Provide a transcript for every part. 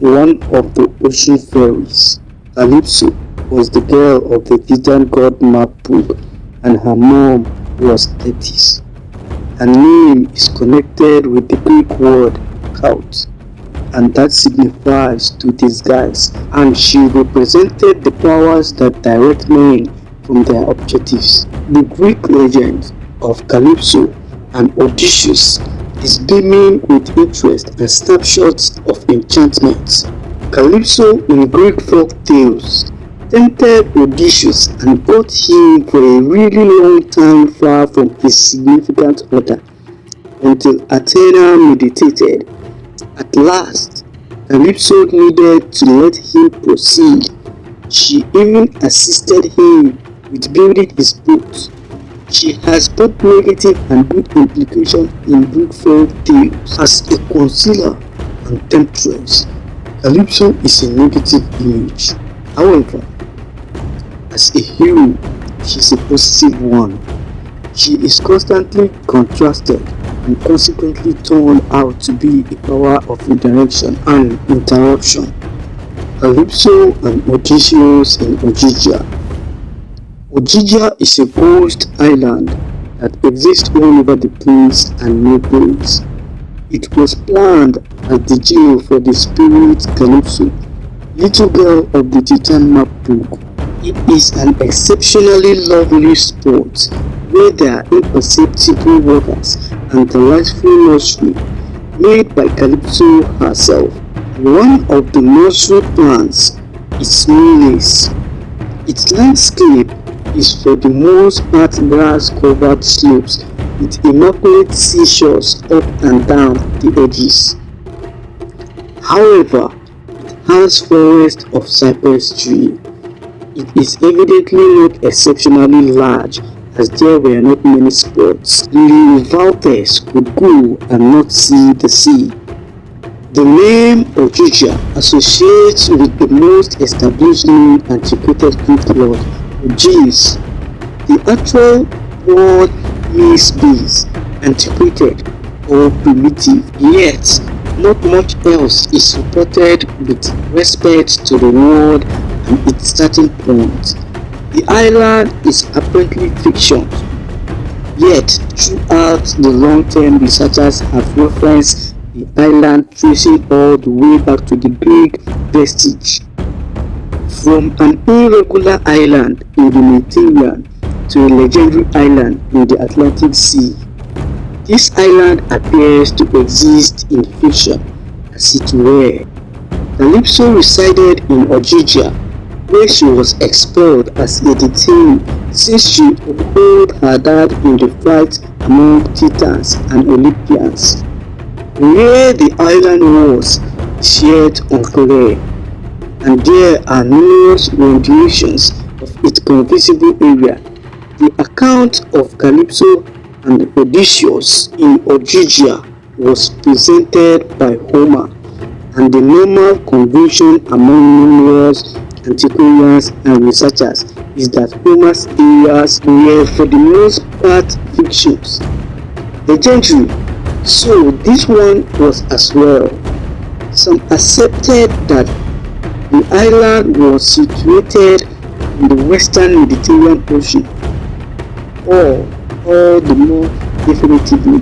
one of the ocean fairies. Calypso was the girl of the Titan god Mapuk, and her mom was Thetis. Her name is connected with the Greek word "kaut", and that signifies to disguise, and she represented the powers that direct men from their objectives. The Greek legend of Calypso and Odysseus is beaming with interest and snapshots of enchantments. Calypso in Greek folk tales tempted Odysseus and brought him for a really long time far from his significant other, until Athena meditated. At last, Calypso needed to let him proceed. She even assisted him with building his boat. She has both negative and good implications in Greek folk tales. As a concealer and temptress, Calypso is a negative image. However, as a hero, she is a positive one. She is constantly contrasted and consequently turned out to be a power of redirection and interruption. Calypso and Odysseus in Ogygia. Ogygia is a ghost island that exists all over the place and no place. It was planned as the jail for the spirit Calypso, little girl of the Titan Mapuk. It is an exceptionally lovely spot where there are imperceptible waters and delightful nursery made by Calypso herself. One of the nursery plants is smoothness. Its landscape is for the most part grass-covered slopes with immaculate seashores up and down the edges. However, it has forests of cypress tree. It is evidently not exceptionally large, as there were not many spots. Leonardo could go and not see the sea. The name Ogygia associates with the most established known antiquated Greek lord, Ogyges. The actual word means bees, antiquated or primitive, yet not much else is reported with respect to the word and its starting point. The island is apparently fiction, yet throughout the long term researchers have referenced the island tracing all the way back to the Greek vestige. From an irregular island in the Mediterranean to a legendary island in the Atlantic Sea, this island appears to exist in fiction, as it were. Calypso resided in Ogygia, where she was expelled as a detainee since she upheld her dad in the fight among Titans and Olympians. Where the island was is yet unclear, and there are numerous renditions of its conceivable area. The account of Calypso and Odysseus in Ogygia was presented by Homer, and the normal convention among numerous antiquarians and researchers is that Homer's areas were for the most part fictions. Legendary, so this one was as well. Some accepted that the island was situated in the western Mediterranean Ocean, or the more definitively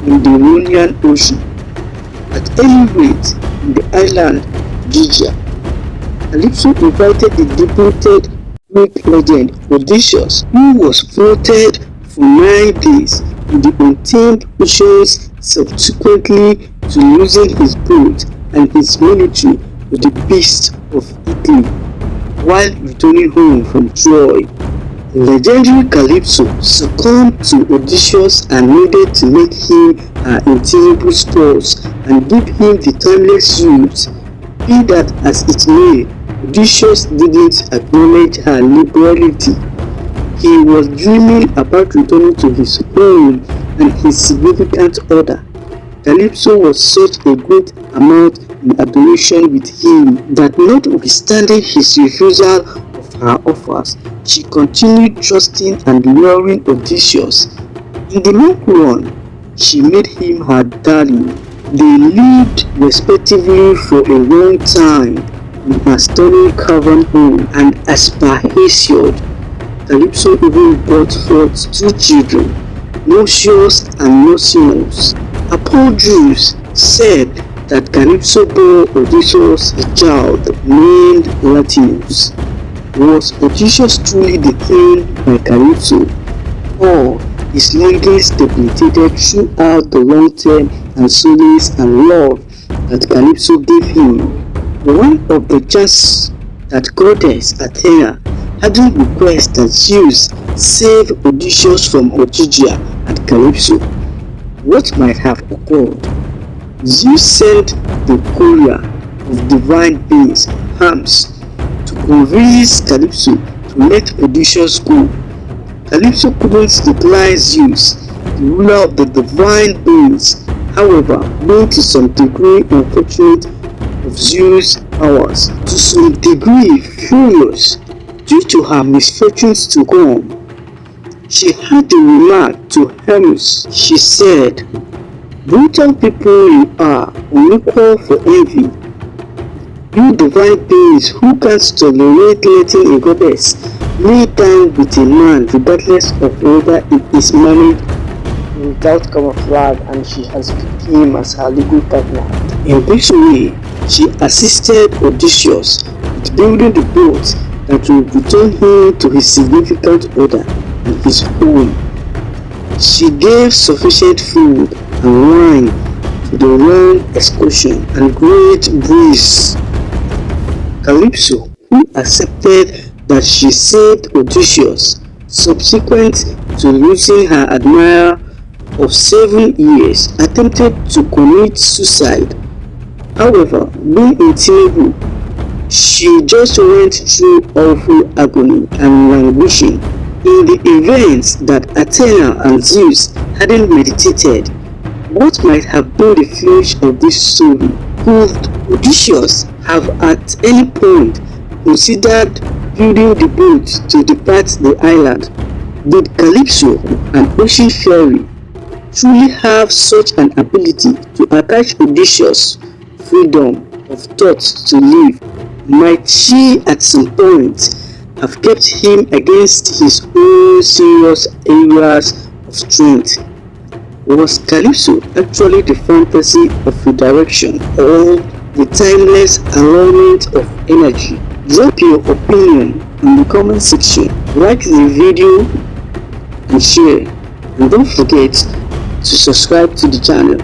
in the Ionian Ocean. At any rate, in the island Ogygia, Calypso invited the devoted Greek legend Odysseus, who was floated for 9 days in the untamed oceans, subsequently to losing his boat and his military to the beasts of Italy while returning home from Troy. Legendary Calypso succumbed to Odysseus and needed to make him her intangible spouse and give him the timeless youth. Be that as it may, Odysseus didn't acknowledge her liberality. He was dreaming about returning to his home and his significant other. Calypso was such a great amount in adoration with him that notwithstanding his refusal of her offers, she continued trusting and luring Odysseus. In the long run, she made him her darling, They lived respectively for a long time in a stunning cavern home, and as per Hesiod, Calypso even brought forth two children, Odysseus and Odysseus. Apologist said that Calypso bore Odysseus a child named Latinus. Was Odysseus truly detained by Calypso, or his longings debilitated throughout the long-term and solace and love that Calypso gave him? One of the chances that goddess Athena hadn't requested that Zeus save Odysseus from Ogygia and Calypso. What might have occurred? Zeus sent the courier of divine beings, Hermes, to convince Calypso to let Odysseus go. Calypso couldn't decline Zeus, the ruler of the divine beings, however, being to some degree unfortunate of Zeus' powers, to some degree furious due to her misfortunes to come. She had a remark to Hermes. She said, "Brutal people you are, unequal for envy. You divine beings who can't tolerate letting a goddess lay down with a man regardless of whether it is married without camouflage and she has picked him as her legal partner." In this way, she assisted Odysseus with building the boat that will return him to his significant other and his home. She gave sufficient food and wine to the long excursion and great breeze. Calypso, who accepted that she saved Odysseus, subsequent to losing her admirer of 7 years, attempted to commit suicide. However, being untenable, she just went through awful agony and languishing. In the event that Athena and Zeus hadn't meditated, what might have been the finish of this story? Could Odysseus have at any point considered building the boat to depart the island? Did Calypso, an ocean fairy, truly have such an ability to attach Odysseus' freedom of thought to live? Might she at some point have kept him against his own serious areas of strength? Was Calypso actually the fantasy of redirection or the timeless allurement of energy? Drop your opinion in the comment section, like the video and share, and don't forget to subscribe to the channel.